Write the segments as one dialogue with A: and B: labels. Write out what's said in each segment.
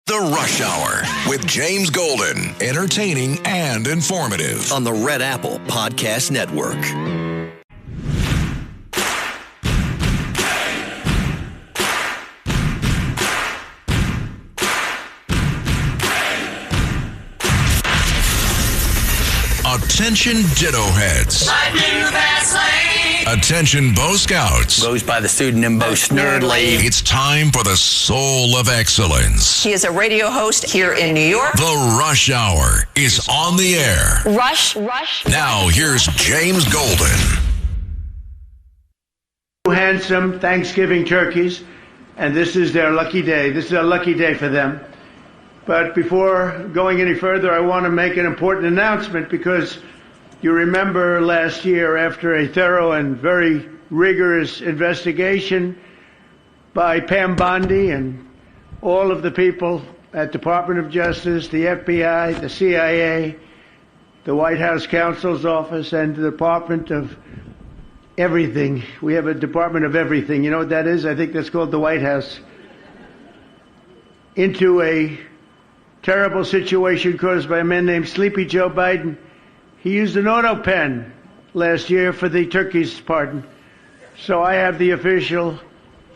A: The Rush Hour with James Golden. Entertaining and informative.
B: On the Red Apple Podcast Network.
A: Attention Ditto Heads. Attention Bo Scouts.
C: Goes by the pseudonym Bo Snerdley.
A: It's time for the Soul of Excellence.
D: He is a radio host here in New York.
A: The Rush Hour is on the air.
D: Rush.
A: Now here's James Golden.
E: Handsome Thanksgiving turkeys, and this is their lucky day. This is a lucky day for them. But before going any further, I want to make an important announcement, because you remember last year, after a thorough and very rigorous investigation by Pam Bondi and all of the people at Department of Justice, the FBI, the CIA, the White House Counsel's Office, and the Department of Everything. We have a Department of Everything. You know what that is? I think that's called the White House. Into a terrible situation caused by a man named Sleepy Joe Biden. He used an auto pen last year for the turkey's pardon. So I have the official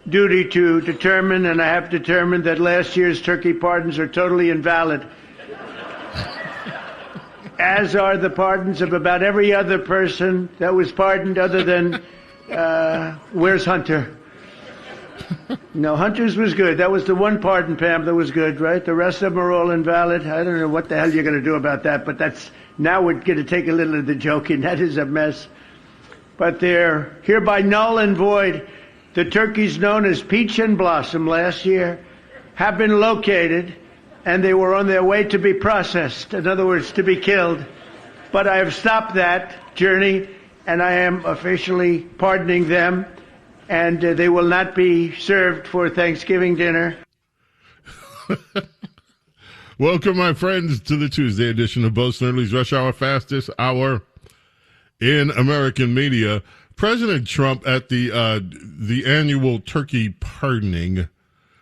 E: duty to determine, and I have determined, that last year's turkey pardons are totally invalid. As are the pardons of about every other person that was pardoned other than, where's Hunter? No, Hunter's was good. That was the one pardon, Pam, that was good, right? The rest of them are all invalid. I don't know what the hell you're going to do about that, but now we're going to take a little of the joking. That is a mess. But they're hereby null and void. The turkeys known as Peach and Blossom last year have been located, and they were on their way to be processed. In other words, to be killed. But I have stopped that journey, and I am officially pardoning them. And they will not be served for Thanksgiving dinner.
F: Welcome, my friends, to the Tuesday edition of Bo Snerdley's Rush Hour, fastest hour in American media. President Trump at the annual turkey pardoning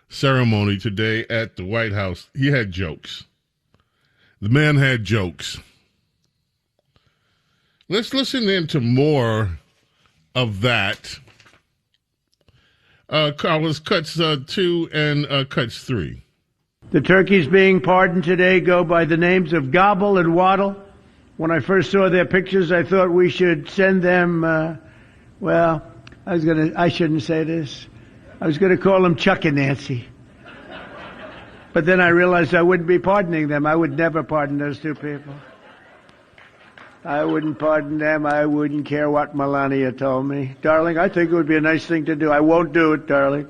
F: ceremony today at the White House, he had jokes. The man had jokes. Let's listen into more of that. Carlos, cuts 2 and cuts 3.
E: The turkeys being pardoned today go by the names of Gobble and Waddle. When I first saw their pictures, I thought we should send them, I shouldn't say this. I was going to call them Chuck and Nancy. But then I realized I wouldn't be pardoning them. I would never pardon those two people. I wouldn't pardon them. I wouldn't care what Melania told me. Darling, I think it would be a nice thing to do. I won't do it, darling.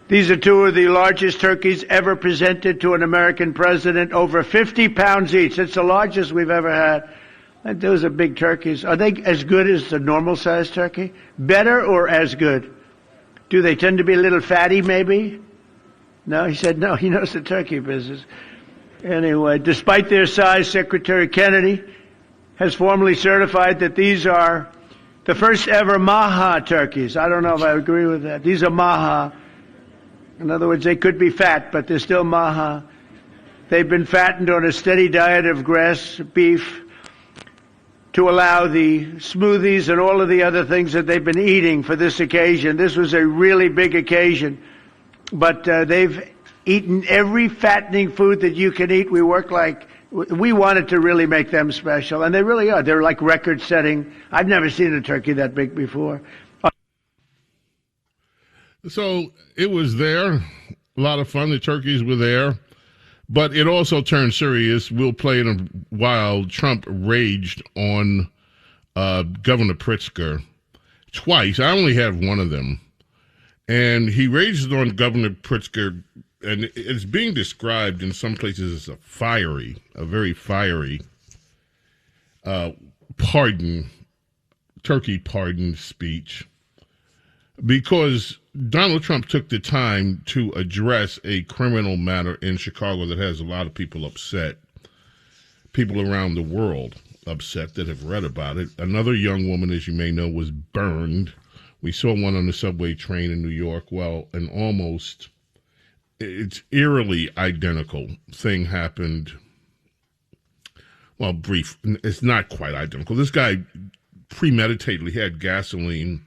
E: These are 2 of the largest turkeys ever presented to an American president, over 50 pounds each. It's the largest we've ever had. And those are big turkeys. Are they as good as the normal-sized turkey? Better or as good? Do they tend to be a little fatty, maybe? No, he said no. He knows the turkey business. Anyway, despite their size, Secretary Kennedy has formally certified that these are the first ever Maha turkeys. I don't know if I agree with that. These are Maha. In other words, they could be fat, but they're still Maha. They've been fattened on a steady diet of grass, beef, to allow the smoothies and all of the other things that they've been eating for this occasion. This was a really big occasion, but they've eaten every fattening food that you can eat. We wanted to really make them special, and they really are. They're like record-setting. I've never seen a turkey that big before.
F: So it was there. A lot of fun. The turkeys were there. But it also turned serious. We'll play it while Trump raged on Governor Pritzker twice. I only have one of them. And he raged on Governor Pritzker, and it's being described in some places as a very fiery turkey pardon speech, because Donald Trump took the time to address a criminal matter in Chicago that has a lot of people upset, people around the world upset that have read about it. Another young woman, as you may know, was burned. We saw one on the subway train in New York. Well, an almost it's eerily identical thing happened. Well, brief. It's not quite identical. This guy premeditatedly had gasoline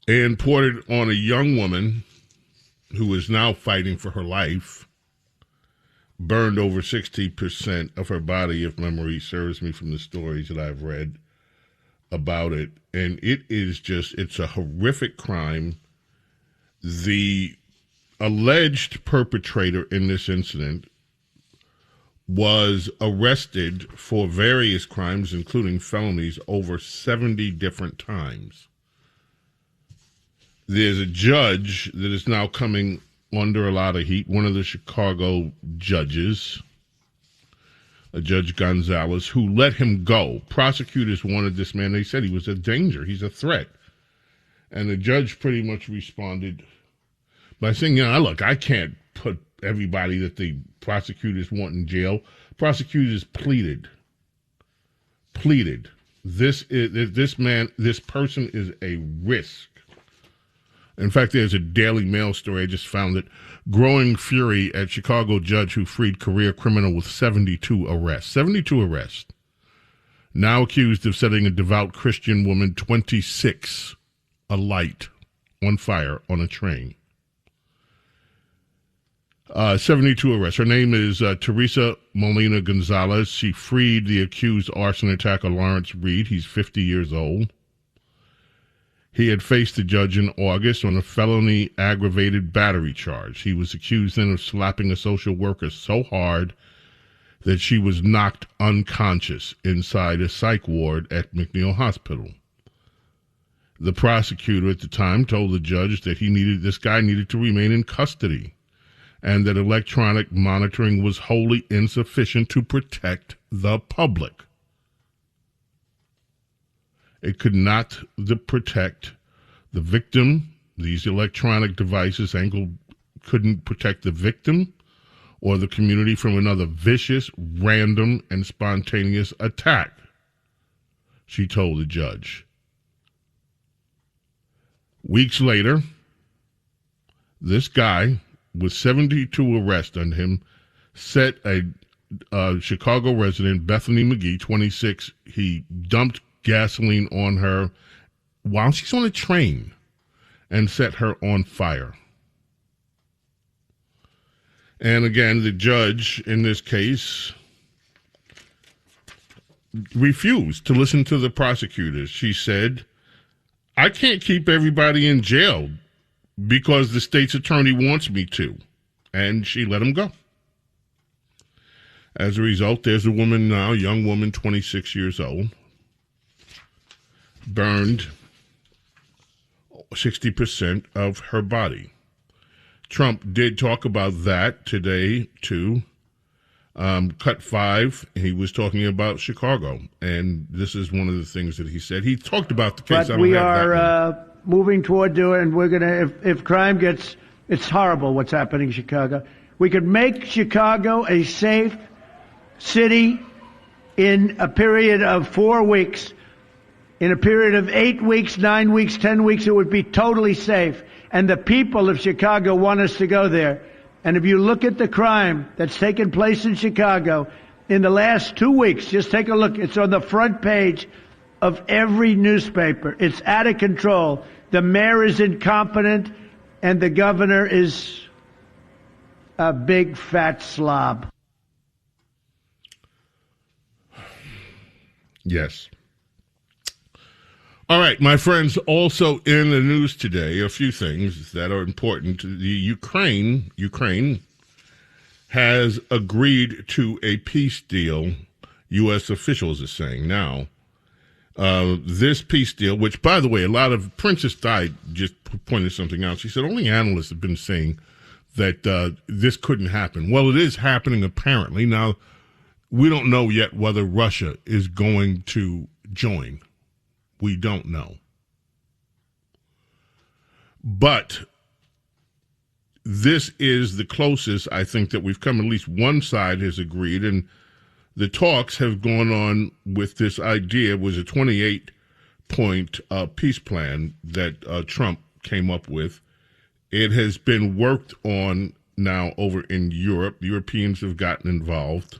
F: and poured it on a young woman who is now fighting for her life, burned over 60% of her body, if memory serves me from the stories that I've read about it. And it is just, it's a horrific crime. The alleged perpetrator in this incident was arrested for various crimes, including felonies, over 70 different times. There's a judge that is now coming under a lot of heat, one of the Chicago judges, a Judge Gonzalez, who let him go. Prosecutors wanted this man. They said he was a danger. He's a threat. And the judge pretty much responded by saying, look, I can't put everybody that the prosecutors want in jail. Prosecutors pleaded. This person is a risk. In fact, there's a Daily Mail story I just found that growing fury at Chicago judge who freed career criminal with 72 arrests. 72 arrests. Now accused of setting a devout Christian woman, 26, alight on fire on a train. 72 arrests. Her name is Teresa Molina Gonzalez. She freed the accused arson attacker Lawrence Reed. He's 50 years old. He had faced the judge in August on a felony aggravated battery charge. He was accused then of slapping a social worker so hard that she was knocked unconscious inside a psych ward at McNeil Hospital. The prosecutor at the time told the judge that this guy needed to remain in custody and that electronic monitoring was wholly insufficient to protect the public. It could not protect the victim. These electronic devices couldn't protect the victim or the community from another vicious, random, and spontaneous attack, she told the judge. Weeks later, this guy, with 72 arrests on him, set a Chicago resident, Bethany McGee, 26, he dumped gasoline on her while she's on a train and set her on fire. And again, the judge in this case refused to listen to the prosecutors. She said, I can't keep everybody in jail because the state's attorney wants me to. And she let him go. As a result, there's a woman now, young woman, 26 years old, burned 60% of her body. Trump did talk about that today, too. Cut 5, he was talking about Chicago, and this is one of the things that he said. He talked about the case.
E: But we are moving toward doing, we're going to, if crime gets, it's horrible what's happening in Chicago. We could make Chicago a safe city in a period of 4 weeks. In a period of 8 weeks, 9 weeks, 10 weeks, it would be totally safe. And the people of Chicago want us to go there. And if you look at the crime that's taken place in Chicago in the last 2 weeks, just take a look. It's on the front page of every newspaper. It's out of control. The mayor is incompetent, and the governor is a big fat slob.
F: Yes. All right, my friends, also in the news today, a few things that are important. The Ukraine has agreed to a peace deal, U.S. officials are saying now. This peace deal, which, by the way, a lot of Princess Di just pointed something out. She said only analysts have been saying that this couldn't happen. Well, it is happening apparently. Now, we don't know yet whether Russia is going to join. We don't know. But this is the closest, I think, that we've come. At least one side has agreed, and the talks have gone on with this idea. It was a 28-point peace plan that Trump came up with It has been worked on now over in Europe. Europeans have gotten involved.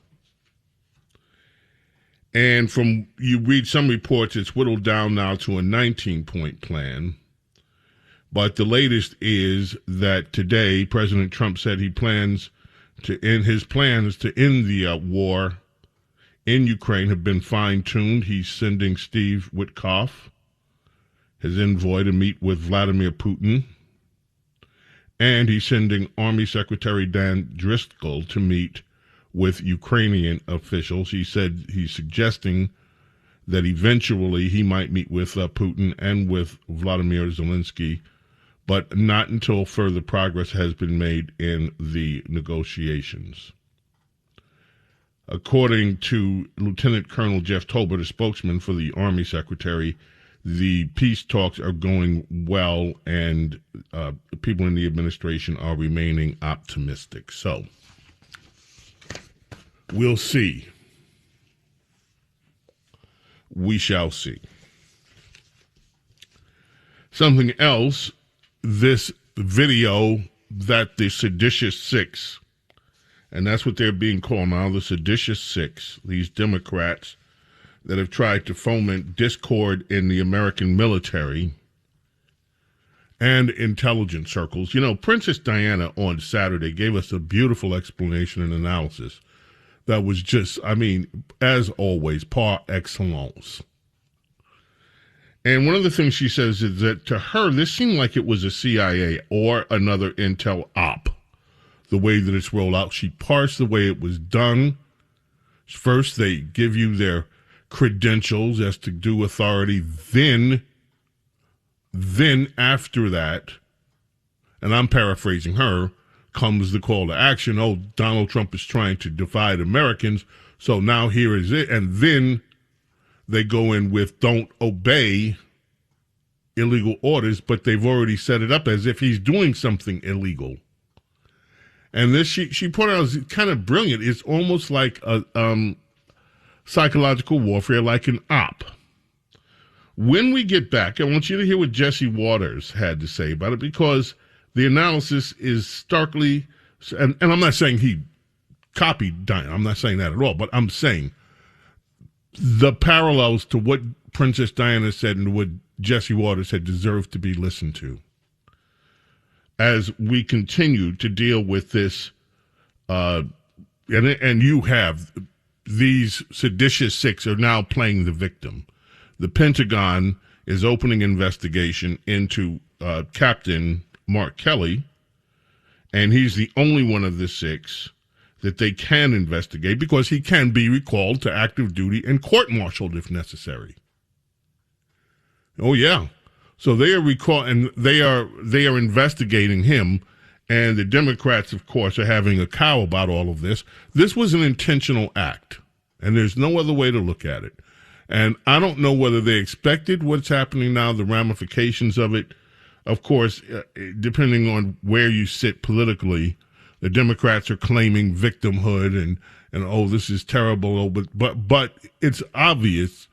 F: And you read some reports, it's whittled down now to a 19-point plan. But the latest is that today, President Trump said his plans to end the war in Ukraine have been fine-tuned. He's sending Steve Witkoff, his envoy, to meet with Vladimir Putin. And he's sending Army Secretary Dan Driscoll to meet with Ukrainian officials. He said he's suggesting that eventually he might meet with Putin and with Vladimir Zelensky, but not until further progress has been made in the negotiations. According to Lieutenant Colonel Jeff Tolbert, a spokesman for the Army Secretary, the peace talks are going well, and people in the administration are remaining optimistic. So, we'll see. We shall see. Something else, this video that the seditious six, and that's what they're being called now, the seditious six, these Democrats that have tried to foment discord in the American military and intelligence circles. You know, Princess Diana on Saturday gave us a beautiful explanation and analysis that was just, I mean, as always, par excellence. And one of the things she says is that to her, this seemed like it was a CIA or another intel op, the way that it's rolled out. She parsed the way it was done. First, they give you their credentials as to do authority. Then after that, and I'm paraphrasing her, comes the call to action. Oh, Donald Trump is trying to divide Americans, so now here is it. And then they go in with don't obey illegal orders, but they've already set it up as if he's doing something illegal. And this, she pointed out, is kind of brilliant. It's almost like a psychological warfare, like an op. When we get back, I want you to hear what Jesse Waters had to say about it, because the analysis is starkly, and I'm not saying he copied Diana, I'm not saying that at all, but I'm saying the parallels to what Princess Diana said and what Jesse Waters said deserve to be listened to as we continue to deal with this, and you have these seditious six are now playing the victim. The Pentagon is opening investigation into Captain Mark Kelly, and he's the only one of the six that they can investigate because he can be recalled to active duty and court-martialed if necessary. Oh yeah, so they are they are investigating him, and the Democrats, of course, are having a cow about all of this. This was an intentional act, and there's no other way to look at it. And I don't know whether they expected what's happening now, the ramifications of it. Of course, depending on where you sit politically, the Democrats are claiming victimhood and oh, this is terrible. Oh, but it's obvious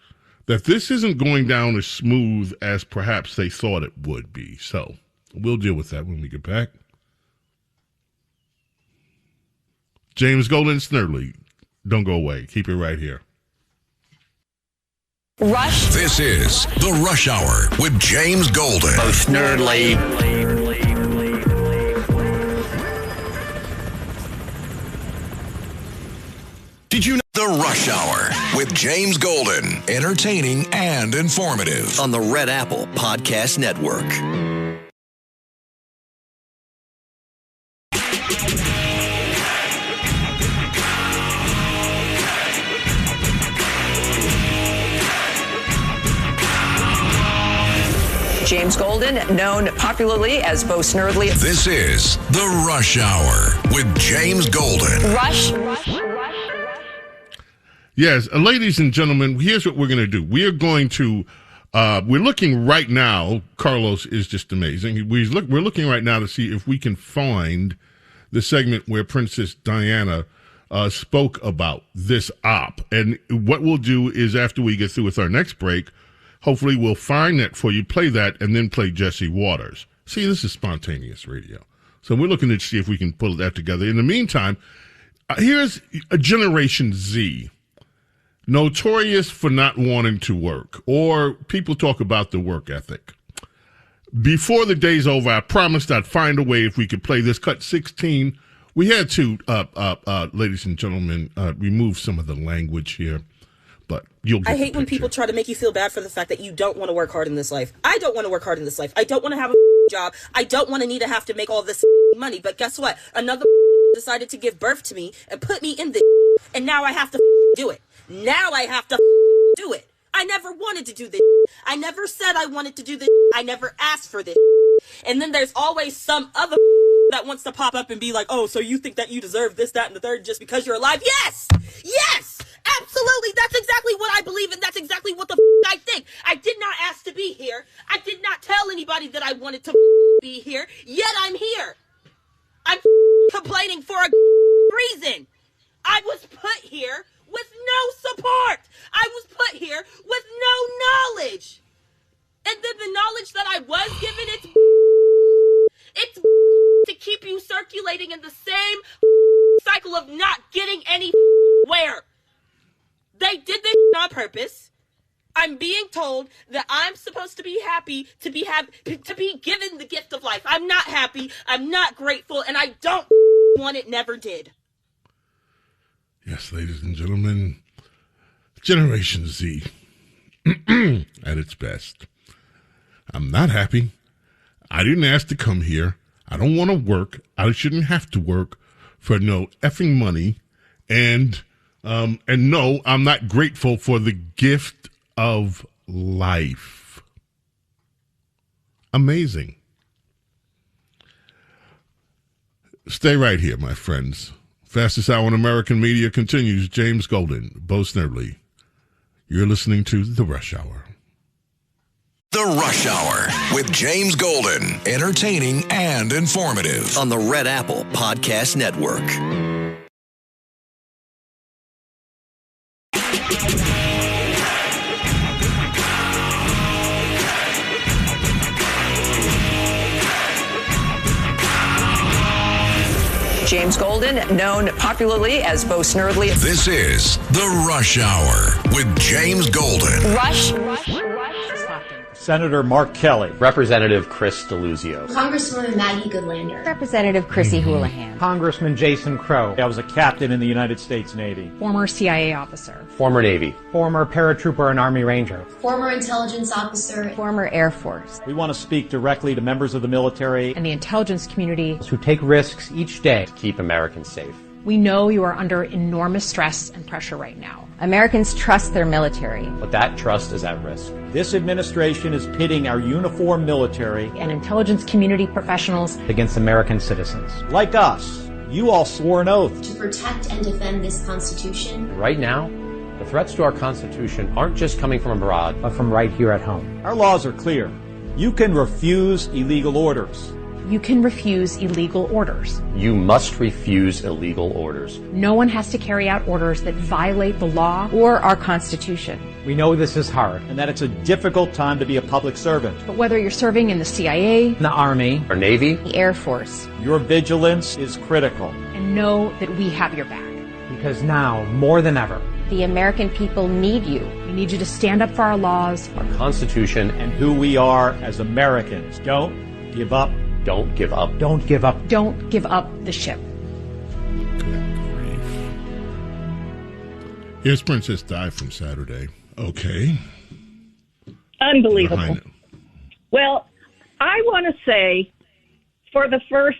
F: that this isn't going down as smooth as perhaps they thought it would be. So we'll deal with that when we get back. James Golden, Snerdley, don't go away. Keep it right here.
A: Rush. This is the Rush Hour with James Golden.
C: Both Snerdley.
A: Did you know the Rush Hour with James Golden? Entertaining and informative.
B: On the Red Apple Podcast Network.
D: James Golden, known popularly as Bo Snerdley.
A: This is the Rush Hour with James Golden.
D: Rush.
F: Yes, ladies and gentlemen, here's what we're going to do. We are going to, we're looking right now, Carlos is just amazing. We're looking right now to see if we can find the segment where Princess Diana spoke about this op. And what we'll do is after we get through with our next break, hopefully we'll find that for you, play that, and then play Jesse Waters. See, this is spontaneous radio. So we're looking to see if we can pull that together. In the meantime, here's a Generation Z, notorious for not wanting to work, or people talk about the work ethic. Before the day's over, I promised I'd find a way if we could play this. Cut 16. We had to, ladies and gentlemen, remove some of the language here. But you'll get
G: I hate when people try to make you feel bad for the fact that you don't want to work hard in this life. I don't want to work hard in this life. I don't want to have a job. I don't want to need to have to make all this money. But guess what? Another decided to give birth to me and put me in this, and now I have to do it. Now I have to do it. I never wanted to do this. I never said I wanted to do this. I never asked for this. And then there's always some other that wants to pop up and be like, oh, so you think that you deserve this, that, and the third just because you're alive? Yes! Yes! Absolutely! That's exactly what I believe, and that's exactly what the I think. I did not ask to be here. I did not tell anybody that I wanted to be here, yet I'm here. I'm complaining for a reason. I was put here with no support. I was put here with no knowledge. And then the knowledge that I was given, it's to keep you circulating in the same cycle of not getting anywhere. They did this on purpose. I'm being told that I'm supposed to be happy to be given the gift of life. I'm not happy. I'm not grateful, and I don't want it. Never did.
F: Yes, ladies and gentlemen, Generation Z at its best. I'm not happy. I didn't ask to come here. I don't want to work. I shouldn't have to work for no effing money. And no, I'm not grateful for the gift of life. Amazing. Stay right here, my friends. Fastest hour in American media continues. James Golden, Bo Snerdley. You're listening to The Rush Hour.
A: The Rush Hour with James Golden. Entertaining and informative.
B: On the Red Apple Podcast Network.
D: James Golden, known popularly as Bo Snerdley.
A: This is The Rush Hour with James Golden.
D: Rush.
H: Senator Mark Kelly.
I: Representative Chris DeLuzio.
J: Congresswoman Maggie Goodlander.
K: Representative Chrissy Houlihan.
H: Congressman Jason Crow. I was a captain in the United States Navy.
K: Former CIA officer.
I: Former Navy.
H: Former paratrooper and Army Ranger.
J: Former intelligence officer.
K: Former Air Force.
H: We want to speak directly to members of the military
K: and the intelligence community
H: who take risks each day
I: to keep Americans safe.
K: We know you are under enormous stress and pressure right now.
L: Americans trust their military.
I: But that trust is at risk.
H: This administration is pitting our uniformed military
K: and intelligence community professionals
H: against American citizens. Like us, you all swore an oath
J: to protect and defend this Constitution.
I: Right now, the threats to our Constitution aren't just coming from abroad,
H: but from right here at home. Our laws are clear. You can refuse illegal orders.
K: You can refuse illegal orders.
I: You must refuse illegal orders.
K: No one has to carry out orders that violate the law
L: or our Constitution.
H: We know this is hard and that it's a difficult time to be a public servant.
K: But whether you're serving in the CIA,
H: the Army,
I: or Navy,
L: the Air Force,
H: your vigilance is critical.
K: And know that we have your back.
H: Because now, more than ever,
L: the American people need you.
K: We need you to stand up for our laws,
I: our Constitution,
H: and who we are as Americans. Don't give up.
I: Don't give up.
H: Don't give up.
K: Don't give up the ship.
F: Here's Princess Di from Saturday. Okay.
M: Unbelievable. Well, I want to say, for the first,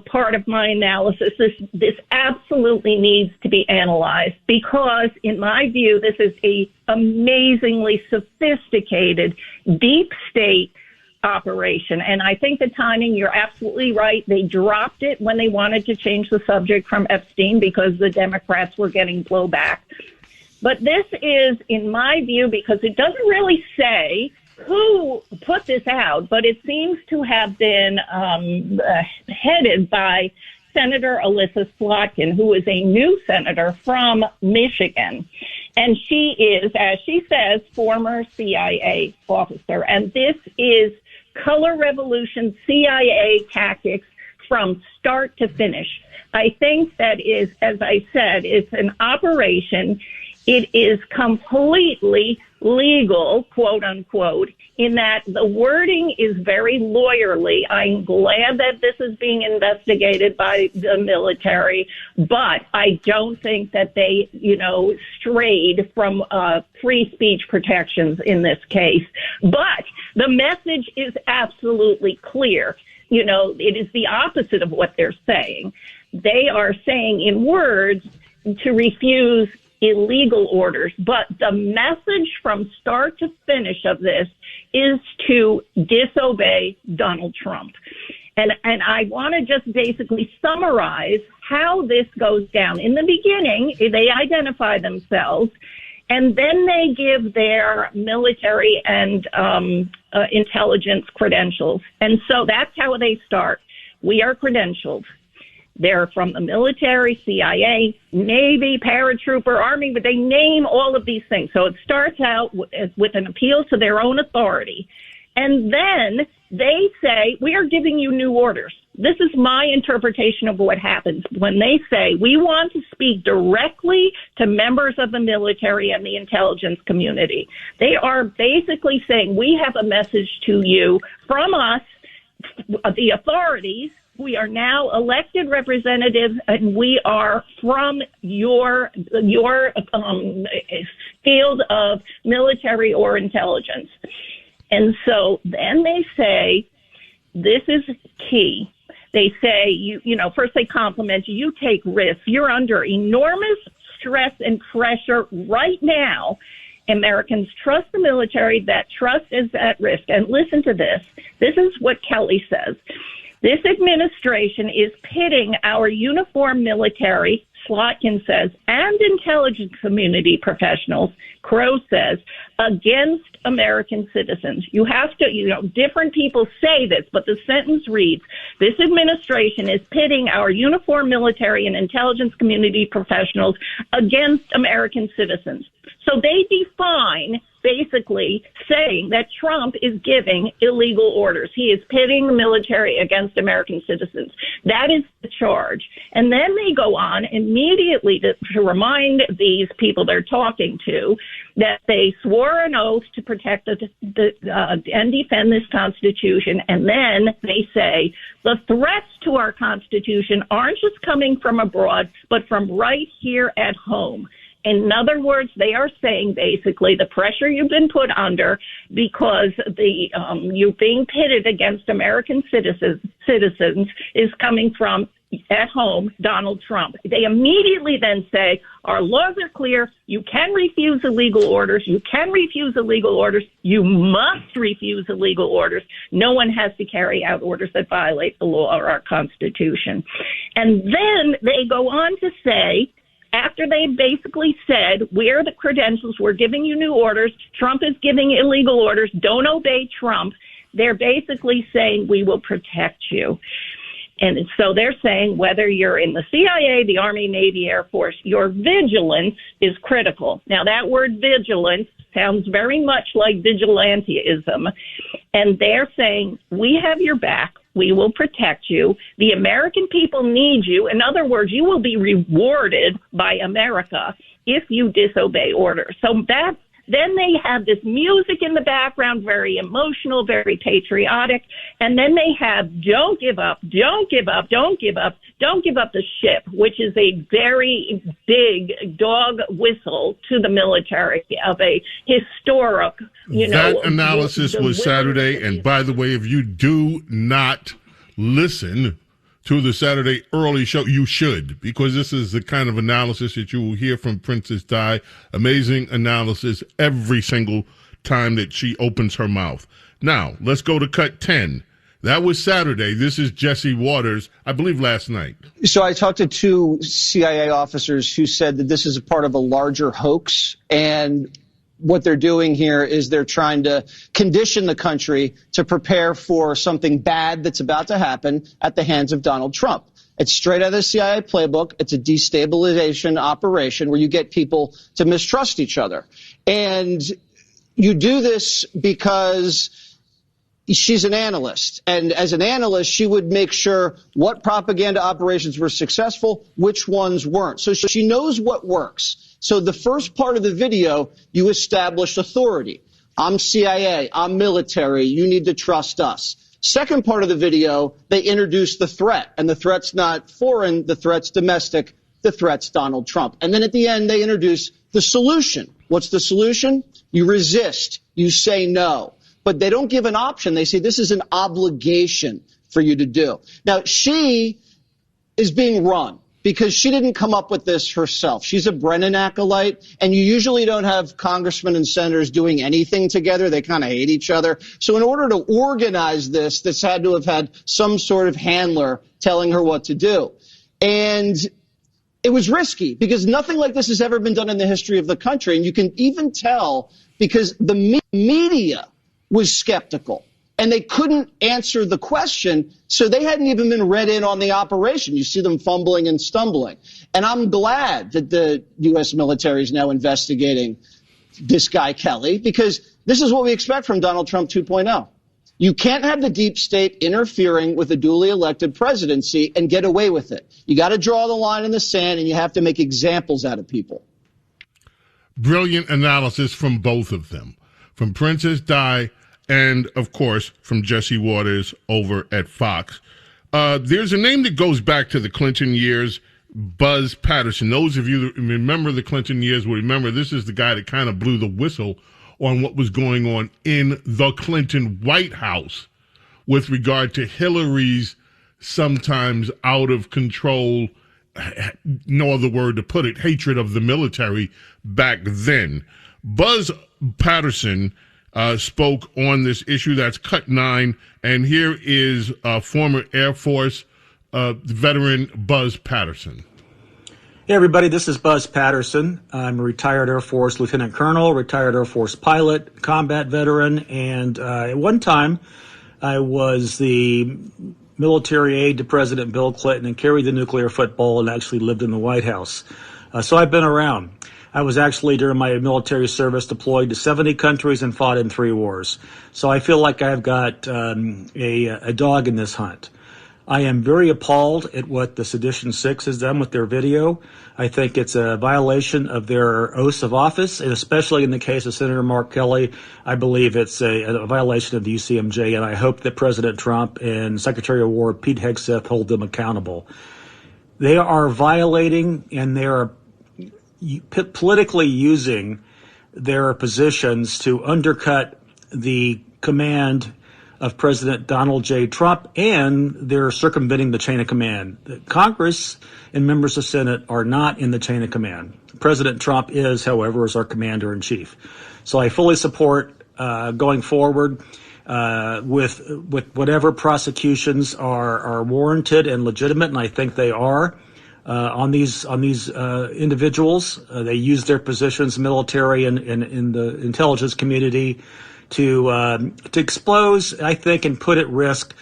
M: part of my analysis, this absolutely needs to be analyzed because, in my view, this is a amazingly sophisticated, deep state operation. And I think the timing, you're absolutely right. They dropped it when they wanted to change the subject from Epstein because the Democrats were getting blowback. But this is, in my view, because it doesn't really say who put this out, but it seems to have been headed by Senator Alyssa Slotkin, who is a new senator from Michigan. And she is, as she says, former CIA officer. And this is color revolution CIA tactics from start to finish. I think that is, as I said, it's an operation. It is completely legal, quote unquote, in that the wording is very lawyerly. I'm glad that this is being investigated by the military, but I don't think that they, strayed from free speech protections in this case. But the message is absolutely clear. It is the opposite of what they're saying. They are saying in words to refuse illegal orders, but the message from start to finish of this is to disobey Donald Trump. And I want to just basically summarize how this goes down. In the beginning, they identify themselves, and then they give their military and intelligence credentials. And so that's how they start. We are credentialed. They're from the military, CIA, Navy, paratrooper, Army, but they name all of these things. So it starts out with an appeal to their own authority. And then they say, we are giving you new orders. This is my interpretation of what happens when they say, we want to speak directly to members of the military and the intelligence community. They are basically saying, we have a message to you from us, the authorities. We are now elected representatives, and we are from your field of military or intelligence. And so then they say, this is key. They say, first they compliment you. You take risks. You're under enormous stress and pressure right now. Americans trust the military. That trust is at risk. And listen to this. This is what Kelly says. This administration is pitting our uniformed military, Slotkin says, and intelligence community professionals, Crow says, against American citizens. You have to, different people say this, but the sentence reads, this administration is pitting our uniformed military and intelligence community professionals against American citizens. So they define basically saying that Trump is giving illegal orders. He is pitting the military against American citizens. That is the charge. And then they go on immediately to remind these people they're talking to that they swore an oath to protect and defend this Constitution. And then they say the threats to our Constitution aren't just coming from abroad, but from right here at home. In other words, they are saying basically the pressure you've been put under because you're being pitted against American citizens is coming from at home, Donald Trump. They immediately then say, our laws are clear. You can refuse illegal orders. You can refuse illegal orders. You must refuse illegal orders. No one has to carry out orders that violate the law or our Constitution. And then they go on to say, after they basically said, we're the credentials, we're giving you new orders, Trump is giving illegal orders, don't obey Trump, they're basically saying we will protect you. And so they're saying whether you're in the CIA, the Army, Navy, Air Force, your vigilance is critical. Now, that word vigilance sounds very much like vigilantism. And they're saying, we have your back. We will protect you. The American people need you. In other words, you will be rewarded by America if you disobey orders. So then they have this music in the background, very emotional, very patriotic. And then they have don't give up, don't give up, don't give up, don't give up the ship, which is a very big dog whistle to the military of a historic,
F: That analysis was Saturday. And by the way, if you do not listen to the Saturday early show, you should, because this is the kind of analysis that you will hear from Princess Di. Amazing analysis every single time that she opens her mouth. Now, let's go to cut 10. That was Saturday. This is Jesse Waters, I believe last night.
N: So I talked to two CIA officers who said that this is a part of a larger hoax, and what they're doing here is they're trying to condition the country to prepare for something bad that's about to happen at the hands of Donald Trump. It's straight out of the CIA playbook. It's a destabilization operation where you get people to mistrust each other. And you do this because she's an analyst. And as an analyst, she would make sure what propaganda operations were successful, which ones weren't. So she knows what works. So the first part of the video, you establish authority. I'm CIA. I'm military. You need to trust us. Second part of the video, they introduce the threat. And the threat's not foreign. The threat's domestic. The threat's Donald Trump. And then at the end, they introduce the solution. What's the solution? You resist. You say no. But they don't give an option. They say this is an obligation for you to do. Now, she is being run because she didn't come up with this herself. She's a Brennan acolyte, and you usually don't have congressmen and senators doing anything together. They kind of hate each other. So in order to organize this had to have had some sort of handler telling her what to do. And it was risky because nothing like this has ever been done in the history of the country. And you can even tell because the media was skeptical and they couldn't answer the question. So they hadn't even been read in on the operation. You see them fumbling and stumbling. And I'm glad that the U.S. military is now investigating this guy, Kelly, because this is what we expect from Donald Trump 2.0. You can't have the deep state interfering with a duly elected presidency and get away with it. You got to draw the line in the sand, and you have to make examples out of people.
F: Brilliant analysis from both of them, from Princess Di and, of course, from Jesse Waters over at Fox. There's a name that goes back to the Clinton years, Buzz Patterson. Those of you that remember the Clinton years will remember this is the guy that kind of blew the whistle on what was going on in the Clinton White House with regard to Hillary's sometimes out of control, no other word to put it, hatred of the military back then. Buzz Patterson spoke on this issue. That's cut 9. And here is former Air Force veteran Buzz Patterson.
O: Hey, everybody, this is Buzz Patterson. I'm a retired Air Force Lieutenant Colonel, retired Air Force pilot, combat veteran, and at one time I was the military aide to President Bill Clinton and carried the nuclear football and actually lived in the White House. So I've been around. I was actually, during my military service, deployed to 70 countries and fought in 3 wars. So I feel like I've got a dog in this hunt. I am very appalled at what the Sedition 6 has done with their video. I think it's a violation of their oaths of office, and especially in the case of Senator Mark Kelly, I believe it's a violation of the UCMJ, and I hope that President Trump and Secretary of War Pete Hegseth hold them accountable. They are violating, and they are politically using their positions to undercut the command of President Donald J. Trump, and they're circumventing the chain of command. Congress and members of Senate are not in the chain of command. President Trump is, however, as our commander-in-chief. So I fully support going forward with whatever prosecutions are warranted and legitimate, and I think they are on these individuals. They use their positions, military and in the intelligence community, to expose, I think, and put at risk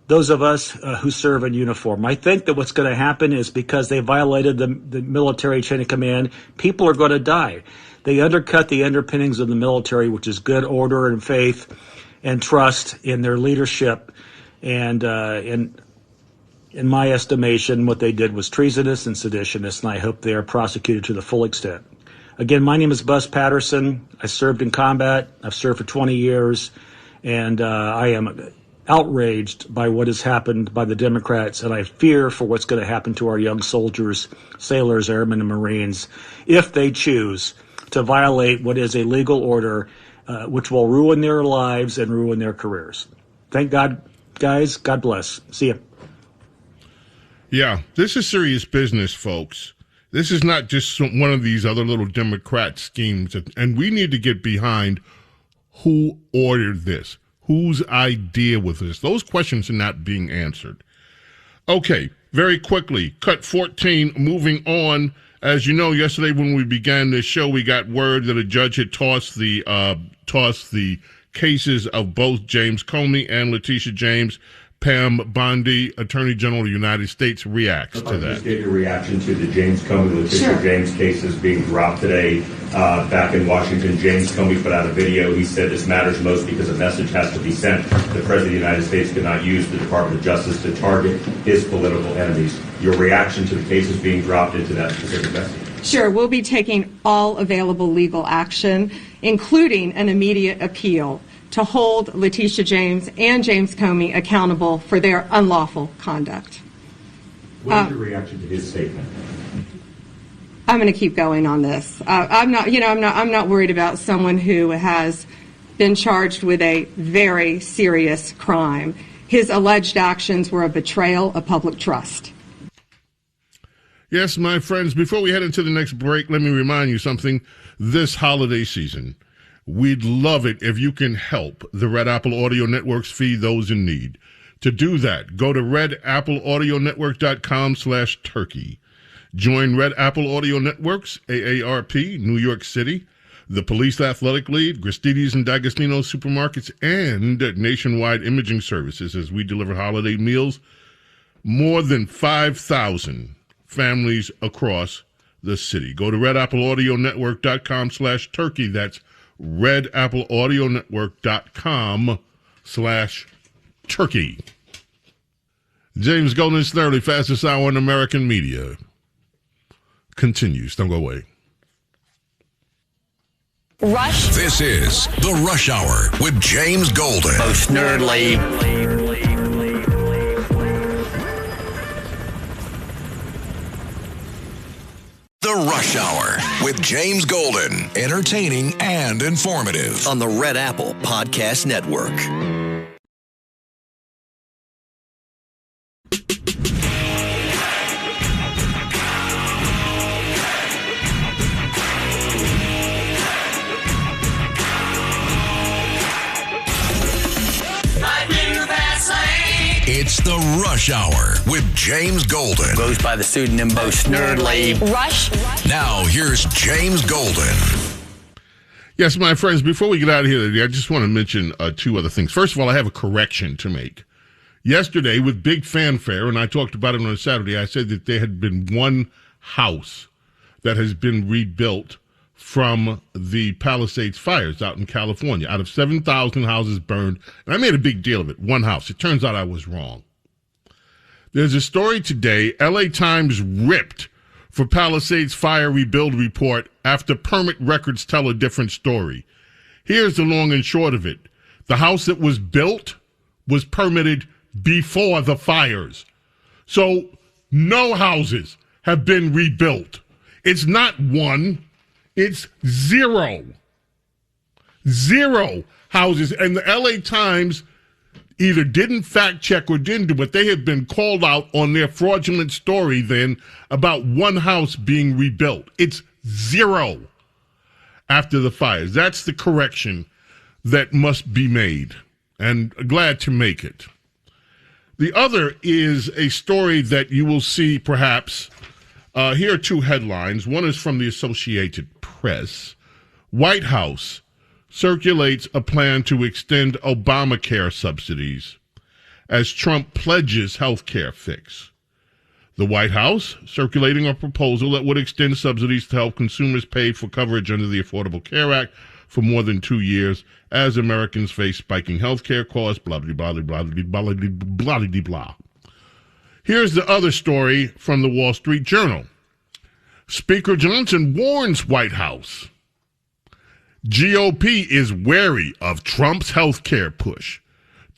O: those of us who serve in uniform. I think that what's going to happen is because they violated the military chain of command, people are going to die. They undercut the underpinnings of the military, which is good order and faith and trust in their leadership. And in my estimation, what they did was treasonous and seditionist, and I hope they are prosecuted to the full extent. Again, my name is Buzz Patterson. I served in combat. I've served for 20 years, and I am outraged by what has happened by the Democrats, and I fear for what's going to happen to our young soldiers, sailors, airmen, and Marines if they choose to violate what is a legal order, which will ruin their lives and ruin their careers. Thank God, guys. God bless. See ya.
F: Yeah, this is serious business, folks. This is not just one of these other little Democrat schemes, and we need to get behind who ordered this, whose idea was this. Those questions are not being answered. Okay, very quickly, cut 14, moving on. As you know, yesterday when we began this show, we got word that a judge had tossed the cases of both James Comey and Letitia James Pam Bondi, Attorney General of the United States, reacts to that.
P: Just get your reaction to the James Comey, Letitia James cases being dropped today back in Washington. James Comey put out a video. He said this matters most because a message has to be sent. The President of the United States cannot use the Department of Justice to target his political enemies. Your reaction to the cases being dropped into that specific message?
Q: Sure. We'll be taking all available legal action, including an immediate appeal, to hold Letitia James and James Comey accountable for their unlawful conduct.
P: What is your reaction to his statement?
Q: I'm going to keep going on this. I'm not worried about someone who has been charged with a very serious crime. His alleged actions were a betrayal of public trust.
F: Yes, my friends, before we head into the next break, let me remind you something. This holiday season, we'd love it if you can help the Red Apple Audio Networks feed those in need. To do that, go to redappleaudionetwork.com/turkey. Join Red Apple Audio Networks, AARP, New York City, the Police Athletic League, Gristedes and D'Agostino Supermarkets, and Nationwide Imaging Services as we deliver holiday meals. More than 5,000 families across the city. Go to redappleaudionetwork.com/turkey. That's redappleaudionetwork.com/turkey. James Golden, Snerdley, fastest hour in American media. Continues. Don't go away.
A: Rush. This is the Rush Hour with James Golden.
C: Snerdley.
A: The Rush Hour with James Golden. Entertaining and informative.
B: On the Red Apple Podcast Network.
A: It's the Rush Hour with James Golden.
C: Goes by the pseudonym Bo Snerdley.
A: Rush. Now, here's James Golden.
F: Yes, my friends, before we get out of here today, I just want to mention two other things. First of all, I have a correction to make. Yesterday, with big fanfare, and I talked about it on Saturday, I said that there had been one house that has been rebuilt from the Palisades fires out in California. Out of 7,000 houses burned, and I made a big deal of it, one house. It turns out I was wrong. There's a story today, LA Times ripped for Palisades fire rebuild report after permit records tell a different story. Here's the long and short of it. The house that was built was permitted before the fires. So no houses have been rebuilt. It's not one. It's zero. Zero houses. And the LA Times either didn't fact check or didn't do, but they have been called out on their fraudulent story then about one house being rebuilt. It's zero after the fires. That's the correction that must be made, and glad to make it. The other is a story that you will see perhaps. Here are two headlines. One is from the Associated Press. White House circulates a plan to extend Obamacare subsidies as Trump pledges health care fix. The White House circulating a proposal that would extend subsidies to help consumers pay for coverage under the Affordable Care Act for more than 2 years as Americans face spiking health care costs, blah, blah, blah, blah, blah, blah, blah, blah, blah. Here's the other story from the Wall Street Journal. Speaker Johnson warns White House. GOP is wary of Trump's health care push.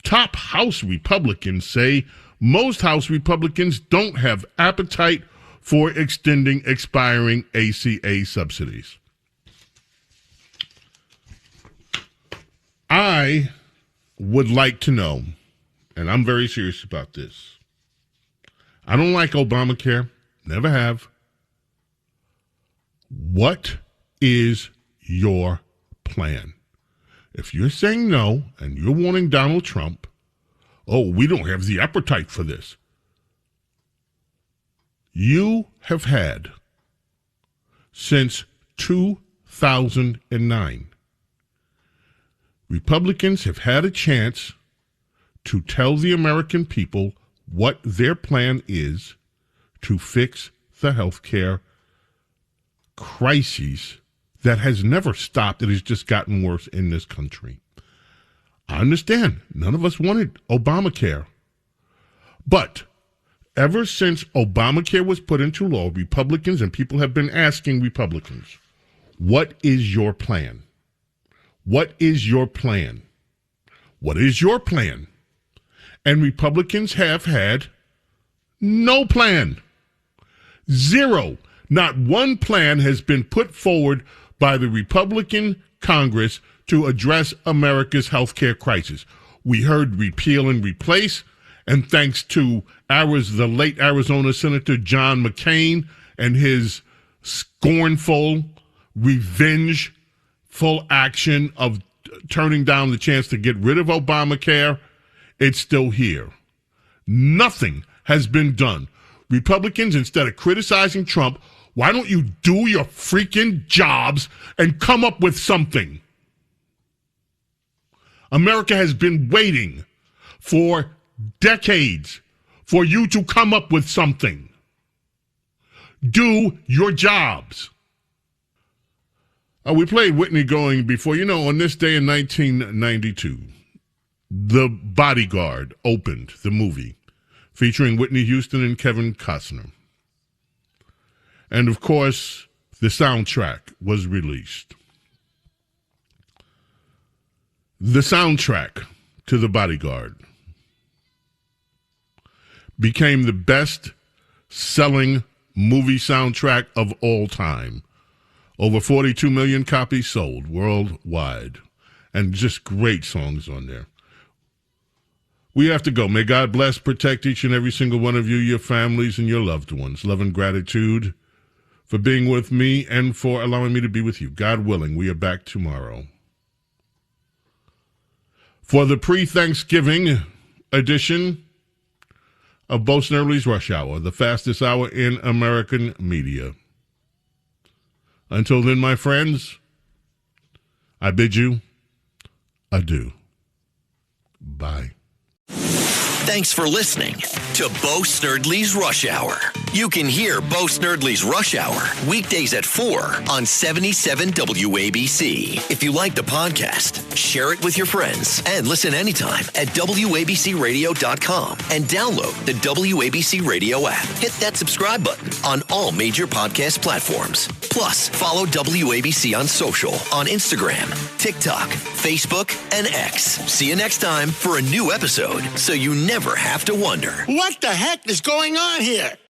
F: Top House Republicans say most House Republicans don't have appetite for extending expiring ACA subsidies. I would like to know, and I'm very serious about this, I don't like Obamacare, never have. What is your plan? If you're saying no and you're wanting Donald Trump, oh, we don't have the appetite for this. You have had, since 2009, Republicans have had a chance to tell the American people what their plan is to fix the health care crisis that has never stopped. It has just gotten worse in this country. I understand. None of us wanted Obamacare. But ever since Obamacare was put into law, Republicans and people have been asking Republicans, what is your plan? What is your plan? What is your plan? And Republicans have had no plan. Zero. Not one plan has been put forward by the Republican Congress to address America's health care crisis. We heard repeal and replace, and thanks to the late Arizona Senator John McCain and his scornful, revengeful action of turning down the chance to get rid of Obamacare, it's still here. Nothing has been done. Republicans, instead of criticizing Trump, why don't you do your freaking jobs and come up with something? America has been waiting for decades for you to come up with something. Do your jobs. We played Whitney going before. You know, on this day in 1992, The Bodyguard opened, the movie, featuring Whitney Houston and Kevin Costner. And, of course, the soundtrack was released. The soundtrack to The Bodyguard became the best-selling movie soundtrack of all time. Over 42 million copies sold worldwide. And just great songs on there. We have to go. May God bless, protect each and every single one of you, your families, and your loved ones. Love and gratitude for being with me and for allowing me to be with you. God willing, we are back tomorrow for the pre-Thanksgiving edition of Bo Snerdley's Rush Hour, the fastest hour in American media. Until then, my friends, I bid you adieu. Bye.
B: Thanks for listening to Bo Snerdley's Rush Hour. You can hear Bo Snerdley's Rush Hour weekdays at 4 on 77 WABC. If you like the podcast, share it with your friends and listen anytime at WABCRadio.com and download the WABC Radio app. Hit that subscribe button on all major podcast platforms. Plus, follow WABC on social on Instagram, TikTok, Facebook, and X. See you next time for a new episode so you never have to wonder.
R: What the heck is going on here?